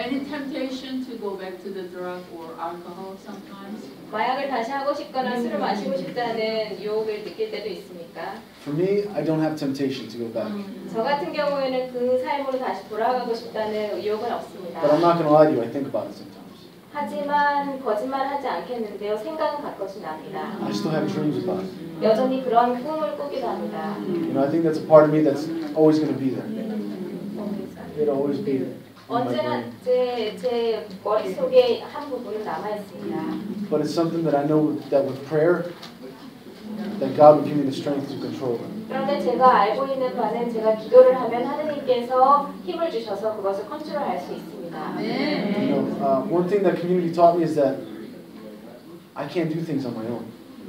Any temptation to go back to the drug or alcohol sometimes? 마약을 다시 하고 싶거나 술을 마시고 싶다는 유혹을 느낄 때도 있습니까? For me, I don't have temptation to go back. 저 같은 경우에는 그 삶으로 다시 돌아가고 싶다는 유혹은 없습니다. But I'm not going to lie to you, I think about it sometimes. 하지만 거짓말하지 않겠는데요. 생각은 가끔씩 납니다. I still have dreams about it. 여전히 그런 꿈을 꾸기도 합니다. You know, I think that's a part of me that's always going to be there. It'll always be in my 언제나 brain. 제 머릿속에 한 부분은 남아있습니다. But it's something that I know that with prayer, that God will give me the strength to control it. 그런데 제가 알고 있는 바는 제가 기도를 하면 하느님께서 힘을 주셔서 그것을 컨트롤할 수 있습니다. You know, one thing that community taught me is that I can't do things on my own.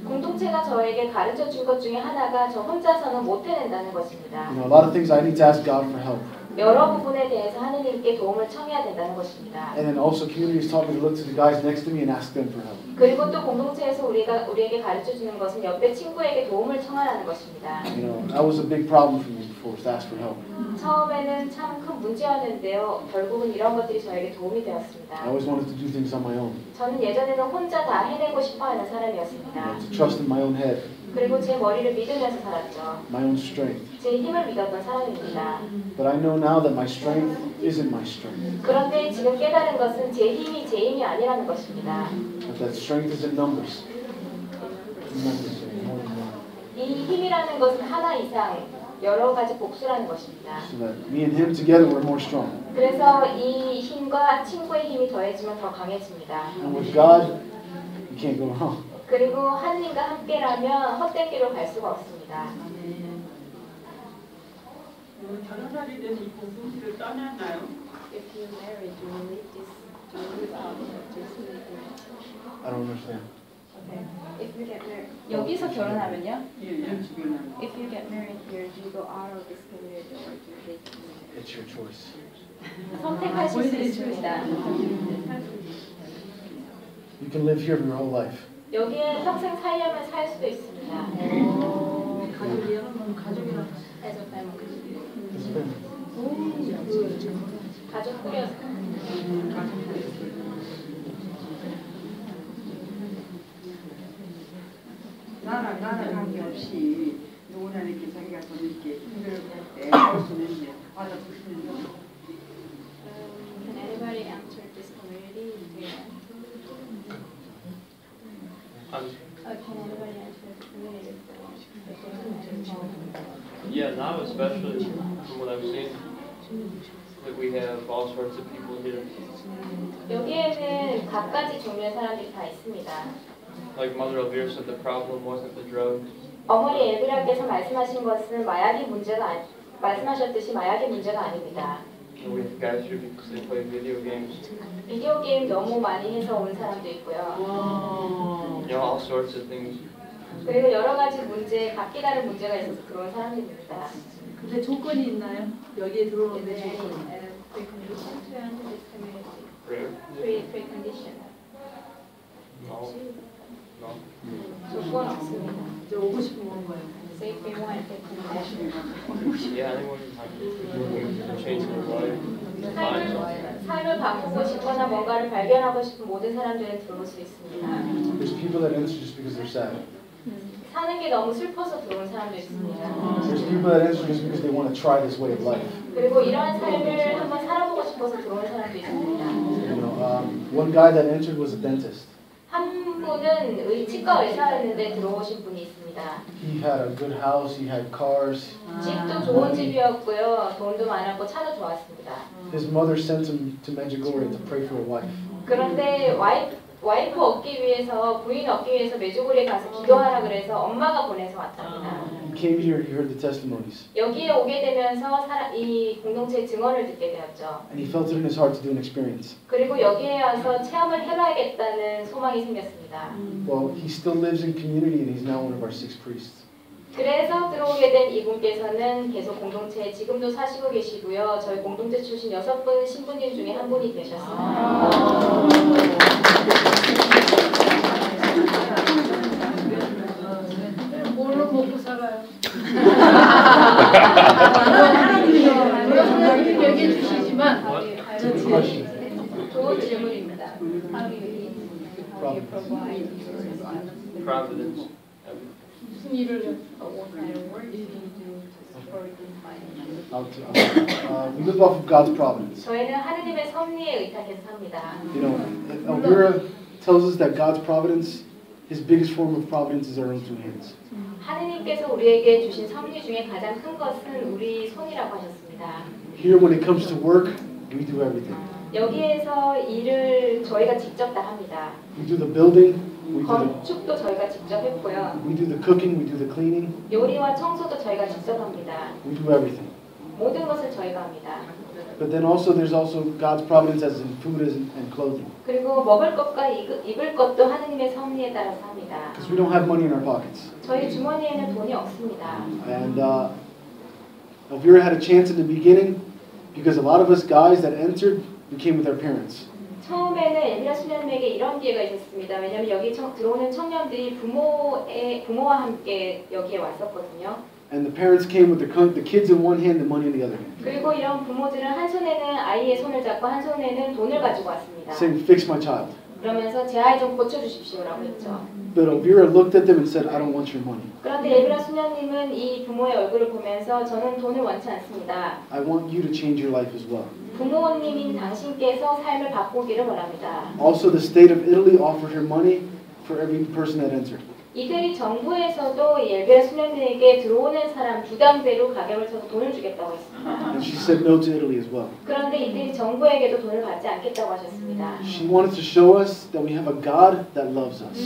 공동체가 저에게 가르쳐 준 것 중에 하나가 저 혼자서는 못 해낸다는 것입니다. You know, a lot of things I need to ask God for help. 여러 부분에 대해서 하느님께 도움을 청해야 된다는 것입니다. And then also communities taught me to look to the guys next to me and ask them for help. 그리고 또 공동체에서 우리에게 가르쳐 주는 것은 옆에 친구에게 도움을 청하라는 것입니다. You know, that was a big problem for me before, to ask for help. 처음에는 참 큰 문제였는데요. 결국은 이런 것들이 저에게 도움이 I 되었습니다. always wanted to do things on my own. 저는 예전에는 혼자 다 해내고 싶어하는 You 사람이었습니다. know, to trust in my own head, 그리고 제 머리를 믿으면서 살았죠. my own strength. 제 힘을 믿었던 사람입니다. But I know now that my strength isn't my strength. 그런데 지금 깨달은 것은 제 힘이 제 힘이 아니라는 것입니다. But that strength is in numbers. Numbers, more than one. 이 힘이라는 것은 하나 이상 여러 가지 복수라는 것입니다. So that me and him together we're more strong. 그래서 이 힘과 친구의 힘이 더해지면 더 강해집니다. And with God, you can't go wrong. 그리고 하느님과 함께라면 헛된 길로 갈 수가 없습니다. 결혼하게 되면 이 공동체를 떠나나요? If you marry, do you leave this? Do you leave out this? I don't understand. If you get married, 여기서 결혼하면요? 예, 연주변하는. If you get married here, do you go out of this community or do you leave the community? It's your choice. 선택하실 수 있습니다. You can live here your whole life. 여기에 평생 살려면 살 수도 있습니다. 가족이요? 가족이랑 As a family. It's family. 가족 꾸려서. 나라 관계없이 누구나 이렇게 자기가 좀 이렇게 힘들을 할 수 있는데 받아주시는 Can anybody enter this community? Can anybody enter the community? Yeah, now especially from what I've seen, that we have all sorts of people here. 여기에는 각가지 종류의 사람들이 다 있습니다. Like Mother Elvira said, the problem wasn't the drugs. 어머니 엘비라께서 말씀하신 것은 마약이 문제가 말씀하셨듯이 마약이 문제가 아닙니다. And we have guys here because they play video games. 비디오 게임 너무 많이 해서 온 사람도 있고요. You know, all sorts of things. 그리고 여러 가지 문제, 각기 다른 문제가 있어서 들어온 사람들입니다. 근데 조건이 있나요? 여기에 들어오는데 조건이. Precondition to enter this community. Prayer? Precondition. No. No. 조건 없습니다. 이제 오고 싶은 건가요? So if they want precondition. Yeah, anyone can change their life. Find something. 삶을 바꾸고 싶거나 뭔가를 발견하고 싶은 모든 사람들은 들어올 수 있습니다. There's people that enter just because they're sad. 사는 게 너무 슬퍼서 들어온 사람도 있습니다. There's people that enter just because they want to try this way of life. 그리고 이러한 삶을 한번 살아보고 싶어서 들어온 사람도 있습니다. You know, one guy that entered was a dentist. 한 분은 치과 의사였는데 들어오신 분이 있습니다. He had a good house, he had cars. 집도 좋은 집이었고요. 돈도 많았고 차도 좋았습니다. His mother sent him to Medjugorje to pray for a wife. 그런데 와이프 얻기 위해서 부인 얻기 위해서 메주고리에 가서 기도하라 그래서 엄마가 보내서 왔답니다. He came here, he heard the testimonies. 여기에 오게 되면서 이 공동체의 증언을 듣게 되었죠. And he felt it in his heart to do an experience. 그리고 여기에 와서 체험을 해봐야겠다는 소망이 생겼습니다. Well, he still lives in community and he's now one of our 6 priests. 그래서 들어오게 된 이분께서는 계속 공동체에 지금도 사시고 계시고요. 저희 공동체 출신 6분 신부님 중에 한 분이 되셨습니다. 뭘로 먹고 살아요? 여러분들 얘기해 주시지만 Good question. 질문입니다. How do you provide your Providence. 무슨 일을 what kind of work do you do to support in finances? We live off of God's providence. 저희는 하느님의 섭리에 의탁해서 삽니다. You know, Elvira tells us that God's providence, His biggest form of providence is our own two hands. 하느님께서 우리에게 주신 섭리 중에 가장 큰 것은 우리 손이라고 하셨습니다. Here, when it comes to work, we do everything. 여기에서 일을 저희가 직접 다 합니다. We do the building, 건축도 저희가 직접 했고요. we do the cooking, we do the cleaning, 요리와 청소도 저희가 직접 합니다. we do everything. 모든 것을 저희가 합니다. But then also, there's also God's providence as in food and clothing. 그리고 먹을 것과 입을 것도 하느님의 섭리에 따라서 합니다. Because we don't have money in our pockets. 저희 주머니에는 돈이 없습니다. And Elvira had a chance in the beginning because a lot of us guys that entered, we came with our parents. 처음에는 엘비라 수녀님에게 이런 기회가 있었습니다. 왜냐하면 여기 들어오는 청년들이 부모와 함께 여기에 왔었거든요. And the parents came with the kids in one hand and money in the other hand. 그리고 이런 부모들은 한 손에는 아이의 손을 잡고 한 손에는 돈을 가지고 왔습니다. Saying, fix my child. 그러면서 제 아이 좀 고쳐주십시오라고 했죠. But Elvira looked at them and said, I don't want your money. 그런데 엘비라 수녀님은 이 부모의 얼굴을 보면서 저는 돈을 원치 않습니다. I want you to change your life as well. 부모님인 당신께서 삶을 바꾸기를 원합니다. Also, the state of Italy offered her money for every person that entered. 이들이 정부에서도 이 엘비라 수녀님에게 들어오는 사람 주당대로 가격을 쳐서 돈을 주겠다고 했습니다. And she said no to Italy as well. 그런데 이들이 정부에게도 돈을 받지 않겠다고 하셨습니다. She wanted to show us that we have a God that loves us.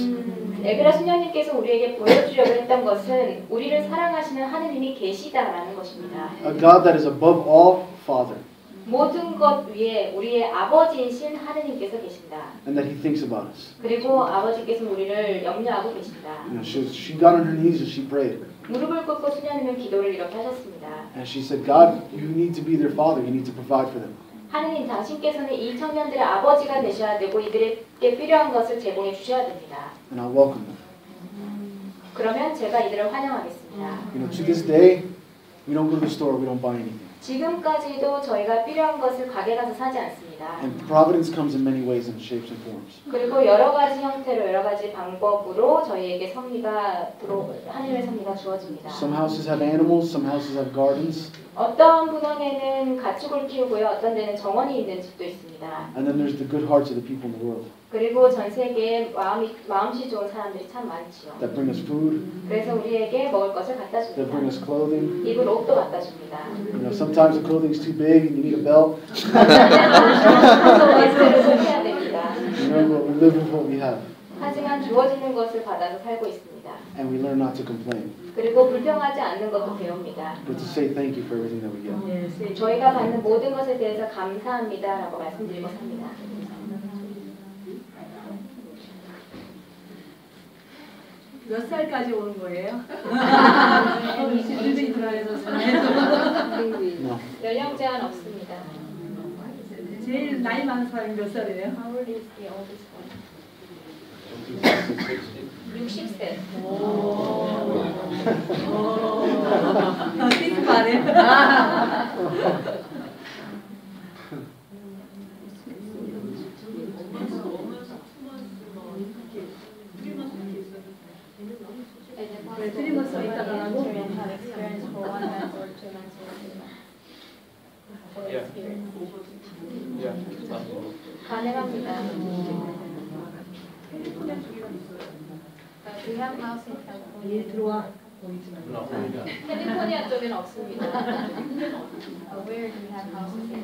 엘비라 수녀님께서 우리에게 보여주려고 했던 것은 우리를 사랑하시는 하느님이 계시다라는 것입니다. A God that is above all Father. 모든 것 위에 우리의 아버지이신 하느님께서 계신다. And that He thinks about us. 그리고 아버지께서 우리를 염려하고 계신다. You know, she got on her knees and she prayed. 무릎을 꿇고 수녀님은 기도를 이렇게 하셨습니다. And she said, God, you need to be their father. You need to provide for them. 하느님 당신께서는 이 청년들의 아버지가 되셔야 되고 이들에게 필요한 것을 제공해 주셔야 됩니다. And I welcome them. 그러면 제가 이들을 환영하겠습니다. You know, to this day, we don't go to the store. We don't buy anything. 지금까지도 저희가 필요한 것을 가게 가서 사지 않습니다. And providence comes in many ways and shapes and forms. 그리고 여러 가지 형태로 여러 가지 방법으로 저희에게 하느님의 섭리가 주어집니다. Some houses have animals. Some houses have gardens. 어떤 분원에는 가축을 키우고요, 어떤 데는 정원이 있는 집도 있습니다. And then there's the good hearts of the people in the world 그리고 전 세계에 마음씨 좋은 사람들이 참 많지요. that bring us food, 그래서 우리에게 먹을 것을 갖다 that bring 줍니다. us clothing. 입을 옷도 갖다 줍니다. You know, sometimes the clothing's too big and you need a belt. 베스트를 소개해야 됩니다. Remember, we live with what we have, 하지만 주어지는 것을 받아서 살고 있습니다. and we learn not to complain, 그리고 불평하지 않는 것도 배웁니다. but to say thank you for everything that we get. 저희가 받는 모든 것에 대해서 감사합니다라고 말씀드리고 삽니다. 몇 살까지 오는 거예요? No. 연령 제한 없습니다. 제일 나이 많은 사람이 몇 살이에요? How old is the oldest one? 60세. 띠스 말해. 네, 3 months 있다가 하고. 가능합니다. We have house in California. 얘 들어와. 캘리포니아 쪽에는 없습니다. Where do we have houses in?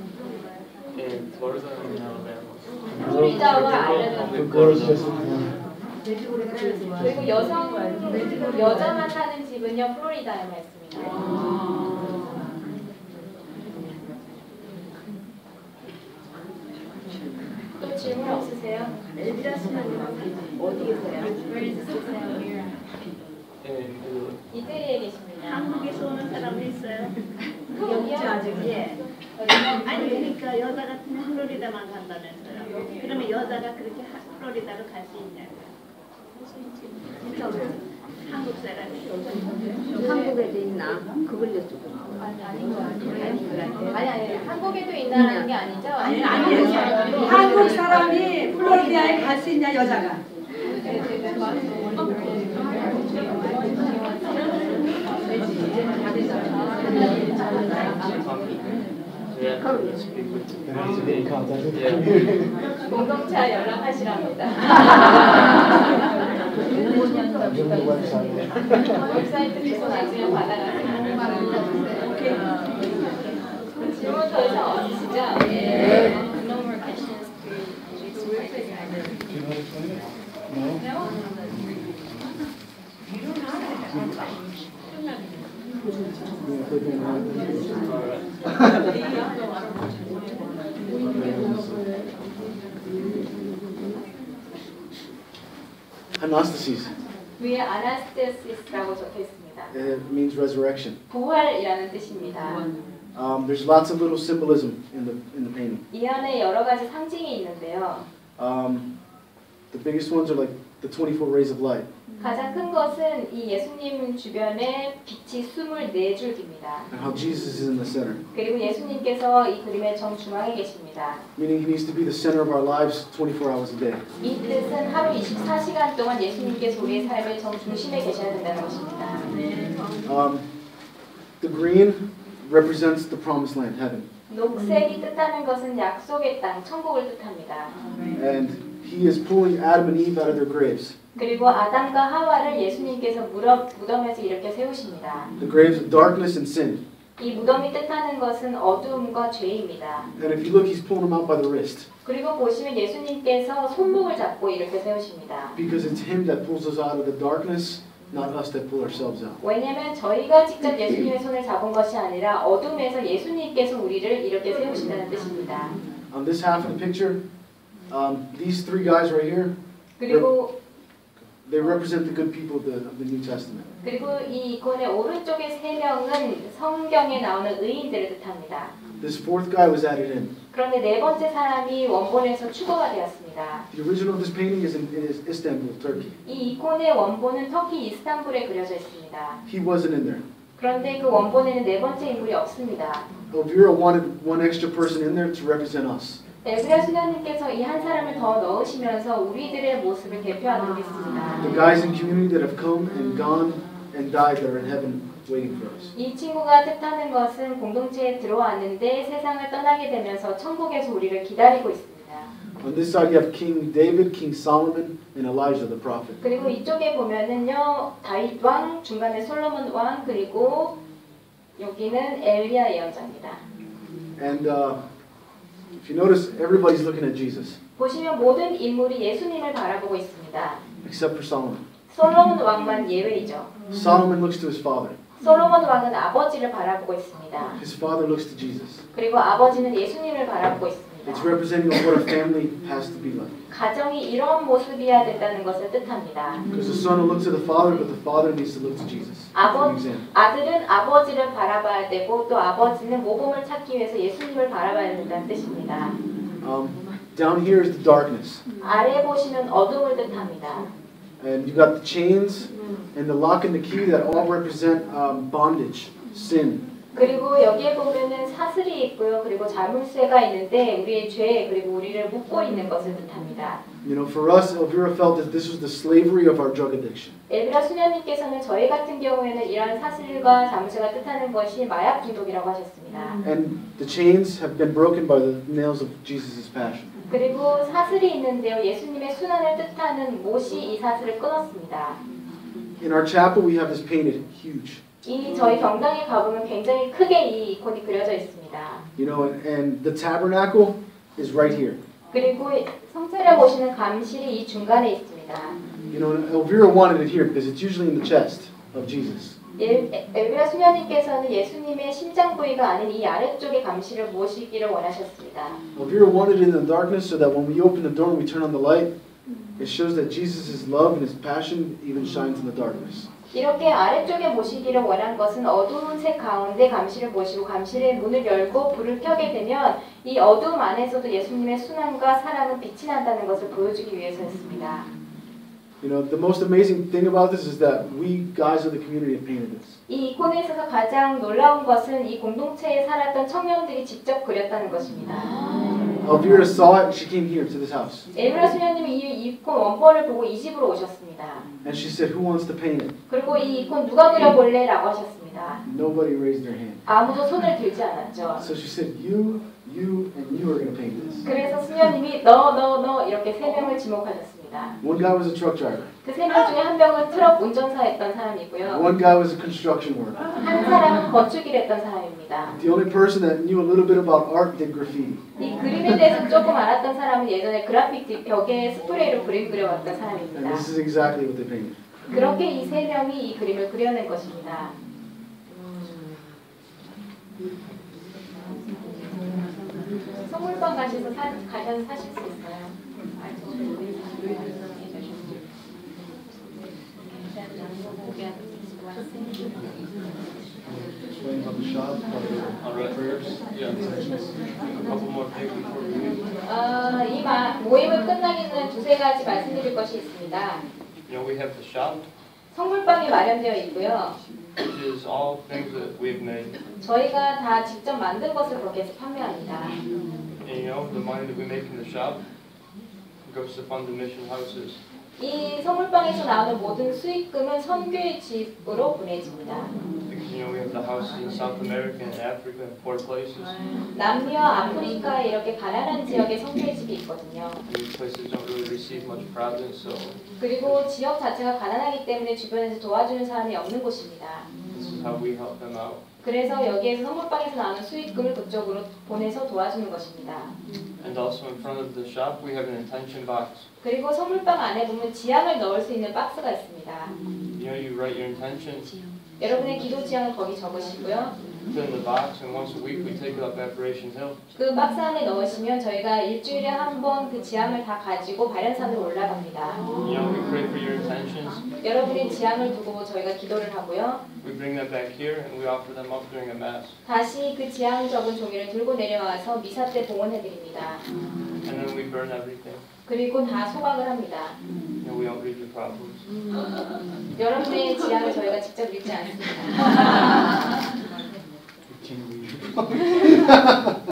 In Florida and Alabama. 플로리다와 아일랜드. 그리고 여자만 사는 집은요 플로리다에만 있습니다. 또 질문 없으세요? 엘비라 씨는 어디 계세요? Where is Sister Elvira? 이태리에 계십니다. 한국에서 오는 사람이 있어요. 여기요? 예. 아니 그러니까 여자 같으면 플로리다만 간다면서요. 그러면 여자가 그렇게 플로리다로 갈 수 있냐고요. 한국 사람이. 한국에도 있나? 그걸 여쭤보는 아닌 것 같아요. 아니, 한국 천국에도 있나라는 게 아니죠? 아니에요. 한국 사람이 플로리다에 갈 수 있냐 여자가? 공동체 연락하시랍니다. 웹사이트 주소 나중에 받아가세요. 질문 더 이상 없으시죠? 네. No more questions. No? Anastasis. 위에 아나스테시스라고 적혀 있습니다. It means resurrection. 부활이라는 뜻입니다. There's lots of little symbolism in the painting. 이 안에 여러 가지 상징이 있는데요. The biggest ones are like the 24 rays of light. 가장 큰 것은 이 예수님 주변에 빛이 24줄기입니다. And how Jesus is in the center. 그리고 예수님께서 이 그림의 정중앙에 계십니다. Meaning he needs to be the center of our lives 24 hours a day. 이 뜻은 하루 24시간 동안 예수님께서 우리의 삶의 정중심에 계셔야 된다는 것입니다. The green represents the promised land, heaven. 녹색이 뜻하는 것은 약속의 땅, 천국을 뜻합니다. And he is pulling Adam and Eve out of their graves. 그리고 아담과 하와를 예수님께서 무덤에서 이렇게 세우십니다. The graves of darkness and sin. 이 무덤이 뜻하는 것은 어두움과 죄입니다. And if you look, he's pulling them out by the wrist. 그리고 보시면 예수님께서 손목을 잡고 이렇게 세우십니다. Because it's him that pulls us out of the darkness, not us that pull ourselves out. 왜냐하면 저희가 직접 예수님의 손을 잡은 것이 아니라 어둠에서 예수님께서 우리를 이렇게 세우신다는 뜻입니다. On this half of the picture, these three guys right here, 그리고 they represent the good people of the New Testament. 그리고 이 이콘의 오른쪽의 세 명은 성경에 나오는 의인들을 뜻합니다. This fourth guy was added in. 그런데 네 번째 사람이 원본에서 추가가 되었습니다. The original of this painting is in Istanbul, Turkey. 이 이콘의 원본은 터키 이스탄불에 그려져 있습니다. He wasn't in there. 그런데 그 원본에는 네 번째 인물이 없습니다. Elvira wanted one extra person in there to represent us. 엘브라 수녀님께서 이 한 사람을 더 넣으시면서 우리들의 모습을 대표하도록 했습니다. The guys in community that have come and gone and died that are in heaven waiting for us. 이 친구가 뜻하는 것은 공동체에 들어왔는데 세상을 떠나게 되면서 천국에서 우리를 기다리고 있습니다. On this side you have King David, King Solomon, and Elijah the prophet. 그리고 이쪽에 보면은요 다윗 왕, 중간에 솔로몬 왕, 그리고 여기는 엘리야 예언자입니다. And if you notice, everybody's looking at Jesus, 보시면 모든 인물이 예수님을 바라보고 있습니다. except for Solomon. 솔로몬 왕만 예외이죠. Solomon looks to his father. 솔로몬 왕은 아버지를 바라보고 있습니다. His father looks to Jesus. 그리고 아버지는 예수님을 바라보고 있습니다. It's representing of what a family has to be like. 가정이 이런 모습이어야 된다는 것을 뜻합니다. Because the son looks to the father, but the father needs to look to Jesus. 아들은 아버지를 바라봐야 되고 또 아버지는 모범을 찾기 위해서 예수님을 바라봐야 된다는 뜻입니다. Down here is the darkness. 아래 보시면 어둠을 뜻합니다. And you got the chains and the lock and the key that all represent bondage, sin. 그리고 여기에 보면은 사슬이 있고요. 그리고 자물쇠가 있는데 우리의 죄 그리고 우리를 묶고 있는 것을 뜻합니다. You know, for us, Elvira felt that this was the slavery of our drug addiction. 엘브라 수녀님께서는 저희 같은 경우에는 이러한 사슬과 자물쇠가 뜻하는 것이 마약 중독이라고 하셨습니다. And the chains have been broken by the nails of Jesus' passion. 그리고 사슬이 있는데요. 예수님의 순환을 뜻하는 못이 이 사슬을 끊었습니다. In our chapel, we have this painted huge. 이 저희 경당에 가보면 굉장히 크게 이 이콘이 그려져 있습니다. You know, and the tabernacle is right here. 그리고 성체를 보시는 감실이 이 중간에 있습니다. You know, Elvira wanted it here because it's usually in the chest of Jesus. 엘비라 수녀님께서는 예수님의 심장 부위가 아닌 이 아래쪽에 감실을 모시기를 원하셨습니다. Elvira wanted it in the darkness so that when we open the door and we turn on the light, it shows that Jesus' love and his passion even shines in the darkness. 이렇게 아래쪽에 모시기를 원한 것은 어두운 색 가운데 감실을 모시고 감실의 문을 열고 불을 켜게 되면 이 어두움 안에서도 예수님의 순환과 사랑은 빛이 난다는 것을 보여주기 위해서였습니다. You know, the most amazing thing about this is that we guys of the community have painted this. 이 이콘에 있어서 가장 놀라운 것은 이 공동체에 살았던 청년들이 직접 그렸다는 것입니다. Elvira saw it and she came here to this house. 엘브라 수녀님이 이 이콘 원본을 보고 이 집으로 오셨습니다. And she said, who wants to paint it? 그리고 이 이콘 누가 그려볼래? 라고 하셨습니다. Nobody raised their hand. 아무도 손을 들지 않았죠. So she said, you, and you are going to paint this. 그래서 수녀님이 너 이렇게 세 명을 지목하셨습니다. One guy was a truck driver. 그 세 명 중에 한 명은 트럭 운전사였던 사람이고요. One guy was a construction worker. 한 사람은 건축일 했던 사람입니다. The only person that knew a little bit about art did graffiti. 이 그림에 대해서 조금 알았던 사람은 예전에 그래피티 벽에 스프레이로 그림 그려왔던 And 사람입니다. this is exactly what they painted. 그렇게 이 세 명이 이 그림을 그려낸 것입니다. 선물방 가셔서 사실 수 있어요. Explain about the shop, about the prayers. Yeah. A couple more things before we leave. 이 모임을 끝나기 전에 두세 가지 말씀드릴 것이 있습니다. You know, we have the shop, 선물방이 마련되어 있고요. which is all things that we've made. 저희가 다 직접 만든 것을 거기에서 판매합니다. And you know, the money that we make in the shop goes to fund the mission houses. 이 선물방에서 나오는 모든 수익금은 선교의 집으로 보내집니다. Because, you know, we have the houses in South America and Africa and poor places. 남미와 아프리카에 이렇게 가난한 지역에 선교의 집이 있거든요. And these places don't really receive much providence, so 그리고 지역 자체가 가난하기 때문에 주변에서 도와주는 사람이 없는 곳입니다. this is how we help them out. 그래서 여기에서 선물방에서 나오는 수익금을 그쪽으로 보내서 도와주는 것입니다. And also in front of the shop, we have an intention box. 그리고 선물방 안에 보면 지향을 넣을 수 있는 박스가 있습니다. You know, you write your intentions, 여러분의 기도 지향을 거기 적으시고요. put it in the box, and once a week we take it up Aberration Hill. 그 박스 안에 넣으시면 저희가 일주일에 한 번 그 지향을 다 가지고 발연산으로 올라갑니다. You know, we pray for your intentions. 여러분의 지향을 두고 저희가 기도를 하고요. We bring them back here and we offer them up during a mass. 다시 그 지향 적은 종이를 들고 내려와서 미사 때 봉헌해드립니다. And then we burn everything. 그리고 다 소각을 합니다. You know, we don't read your problems. 여러분의 지향을 저희가 직접 읽지 않습니다. Can't read.